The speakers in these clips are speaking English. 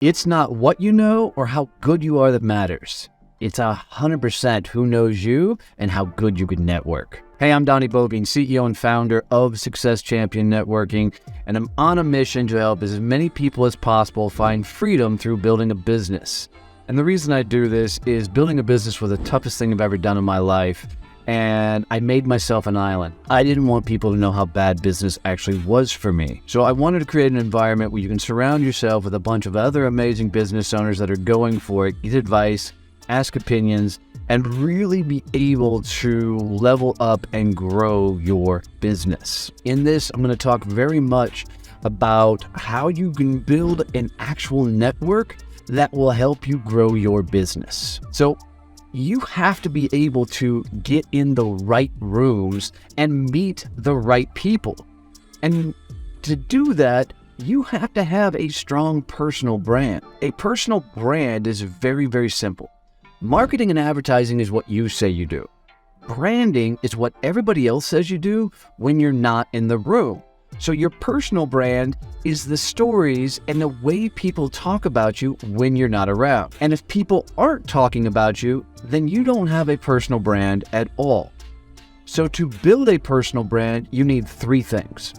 It's not what you know or how good you are that matters. It's 100% who knows you and how good you can network. Hey, I'm Donnie Boivin, CEO and founder of Success Champion Networking, and I'm on a mission to help as many people as possible find freedom through building a business. And the reason I do this is building a business was the toughest thing I've ever done in my life, and I made myself an island. I didn't want people to know how bad business actually was for me. So I wanted to create an environment where you can surround yourself with a bunch of other amazing business owners that are going for it, get advice, ask opinions, and really be able to level up and grow your business. In this, I'm going to talk very much about how you can build an actual network that will help you grow your business. So you have to be able to get in the right rooms and meet the right people. And to do that, you have to have a strong personal brand. A personal brand is very, very simple. Marketing and advertising is what you say you do. Branding is what everybody else says you do when you're not in the room. So your personal brand is the stories and the way people talk about you when you're not around. And if people aren't talking about you, then you don't have a personal brand at all. So to build a personal brand, you need three things.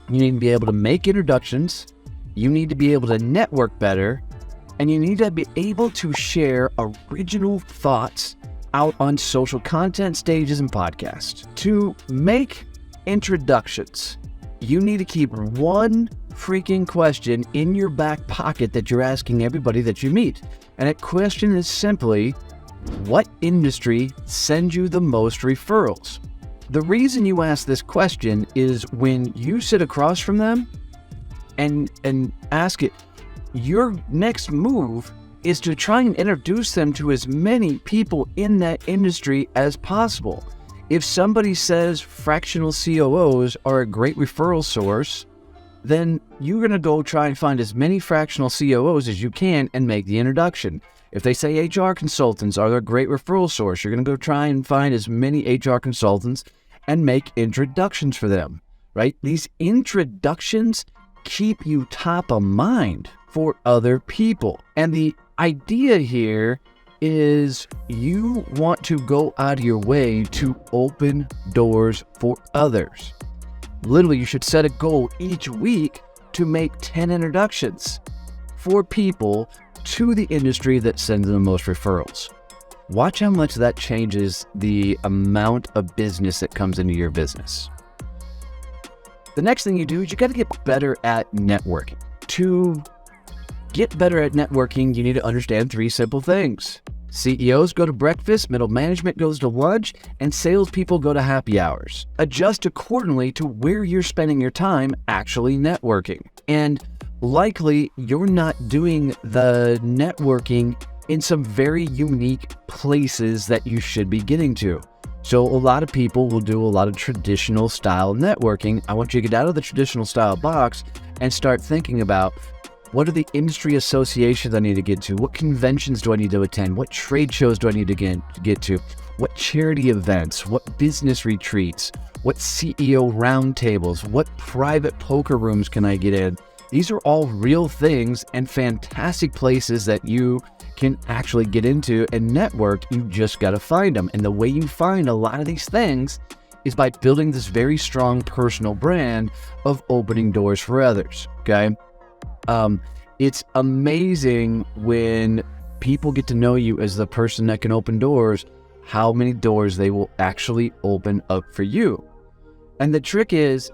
You need to be able to make introductions, you need to be able to network better, and you need to be able to share original thoughts out on social content stages and podcasts. To make introductions, you need to keep one freaking question in your back pocket that you're asking everybody that you meet. And that question is simply, what industry sends you the most referrals? The reason you ask this question is when you sit across from them and ask it, your next move is to try and introduce them to as many people in that industry as possible. If somebody says fractional COOs are a great referral source, then you're going to go try and find as many fractional COOs as you can and make the introduction. If they say HR consultants are a great referral source, you're going to go try and find as many HR consultants and make introductions for them, right? These introductions keep you top of mind for other people. And the idea here is you want to go out of your way to open doors for others. Literally, you should set a goal each week to make 10 introductions for people to the industry that sends them the most referrals. Watch how much that changes the amount of business that comes into your business. The next thing you do is you got to get better at networking. To get better at networking, you need to understand three simple things. CEOs go to breakfast, middle management goes to lunch, and salespeople go to happy hours. Adjust accordingly to where you're spending your time actually networking. And likely, you're not doing the networking in some very unique places that you should be getting to. So a lot of people will do a lot of traditional style networking. I want you to get out of the traditional style box and start thinking about, what are the industry associations I need to get to? What conventions do I need to attend? What trade shows do I need to get to? What charity events? What business retreats? What CEO roundtables? What private poker rooms can I get in? These are all real things and fantastic places that you can actually get into and network. You just got to find them. And the way you find a lot of these things is by building this very strong personal brand of opening doors for others, okay? It's amazing when people get to know you as the person that can open doors, how many doors they will actually open up for you. And the trick is,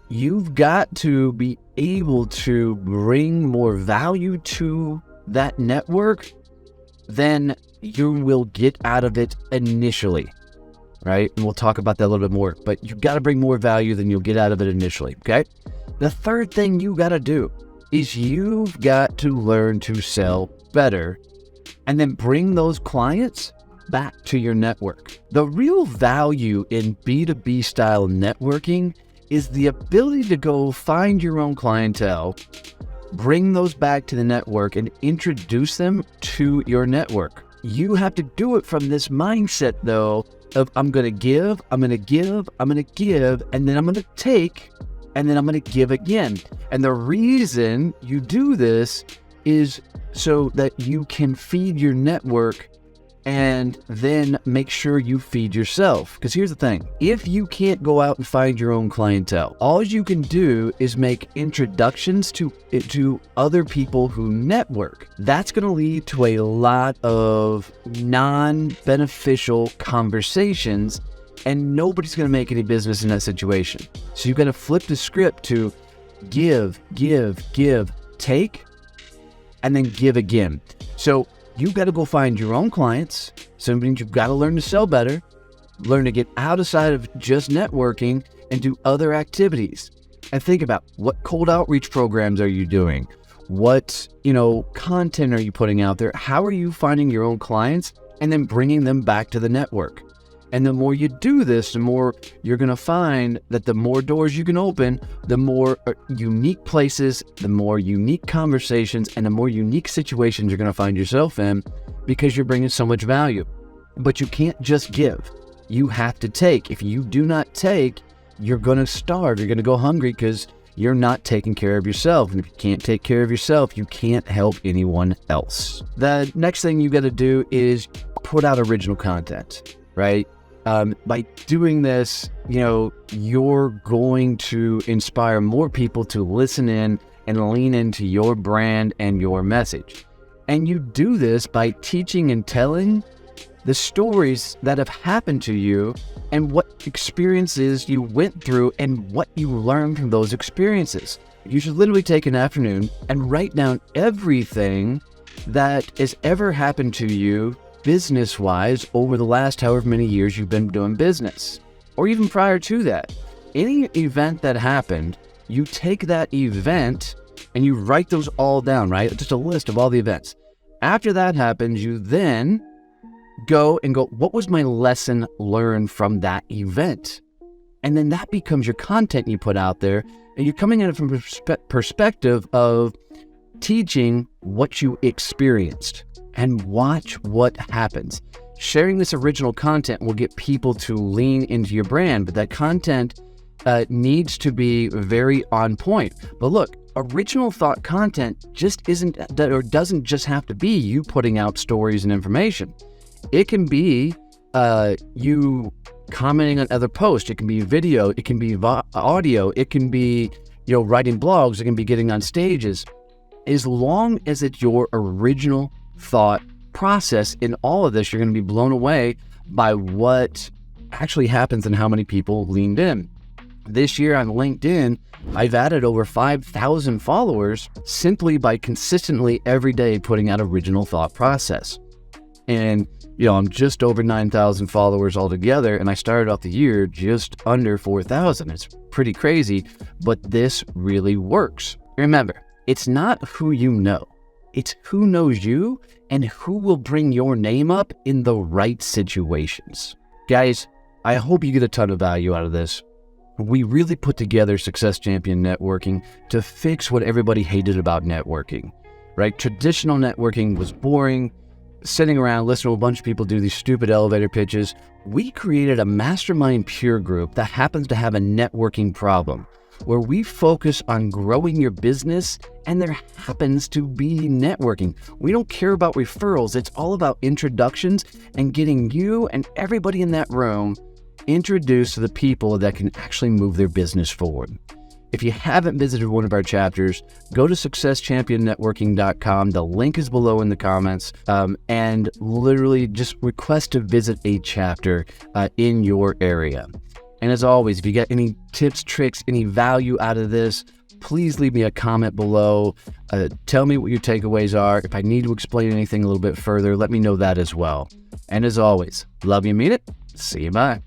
you've got to be able to bring more value to that network than you will get out of it initially, right? And we'll talk about that a little bit more, but you've got to bring more value than you'll get out of it initially, okay? The third thing you got to do is you've got to learn to sell better and then bring those clients back to your network. The real value in B2B style networking is the ability to go find your own clientele, bring those back to the network, and introduce them to your network. You have to do it from this mindset, though, of I'm going to give, and then I'm going to take and then I'm going to give again. And the reason you do this is so that you can feed your network and then make sure you feed yourself. Because here's the thing, if you can't go out and find your own clientele, all you can do is make introductions to other people who network. That's going to lead to a lot of non-beneficial conversations, and nobody's going to make any business in that situation. So you've got to flip the script to give, take, and then give again. So you've got to go find your own clients. So it means you've got to learn to sell better, learn to get outside of just networking and do other activities. And think about, what cold outreach programs are you doing? What, content are you putting out there? How are you finding your own clients and then bringing them back to the network? And the more you do this, the more you're going to find that the more doors you can open, the more unique places, the more unique conversations, and the more unique situations you're going to find yourself in, because you're bringing so much value. But you can't just give. You have to take. If you do not take, you're going to starve. You're going to go hungry because you're not taking care of yourself. And if you can't take care of yourself, you can't help anyone else. The next thing you got to do is put out original content, right? By doing this, you're going to inspire more people to listen in and lean into your brand and your message. And you do this by teaching and telling the stories that have happened to you and what experiences you went through and what you learned from those experiences. You should literally take an afternoon and write down everything that has ever happened to you business-wise over the last however many years you've been doing business, or even prior to that. Any event that happened, you take that event and you write those all down, right? Just a list of all the events. After that happens, you then go, what was my lesson learned from that event? And then that becomes your content you put out there, and you're coming at it from perspective of teaching what you experienced. And watch what happens. Sharing this original content will get people to lean into your brand, but that content needs to be very on point. But look, original thought content just doesn't just have to be you putting out stories and information. It can be you commenting on other posts. It can be video. It can be audio. It can be writing blogs. It can be getting on stages. As long as it's your original thought process in all of this, you're going to be blown away by what actually happens and how many people leaned in. This year on LinkedIn, I've added over 5,000 followers simply by consistently every day putting out original thought process. And, I'm just over 9,000 followers altogether, and I started off the year just under 4,000. It's pretty crazy, but this really works. Remember, it's not who you know. It's who knows you and who will bring your name up in the right situations. Guys, I hope you get a ton of value out of this. We really put together Success Champion Networking to fix what everybody hated about networking, right? Traditional networking was boring, sitting around listening to a bunch of people do these stupid elevator pitches. We created a mastermind peer group that happens to have a networking problem, where we focus on growing your business, and there happens to be networking. We don't care about referrals. It's all about introductions and getting you and everybody in that room introduced to the people that can actually move their business forward. If you haven't visited one of our chapters, go to successchampionnetworking.com. The link is below in the comments, and literally just request to visit a chapter in your area. And as always, if you get any tips, tricks, any value out of this, please leave me a comment below. Tell me what your takeaways are. If I need to explain anything a little bit further, let me know that as well. And as always, love you, mean it. See you, bye.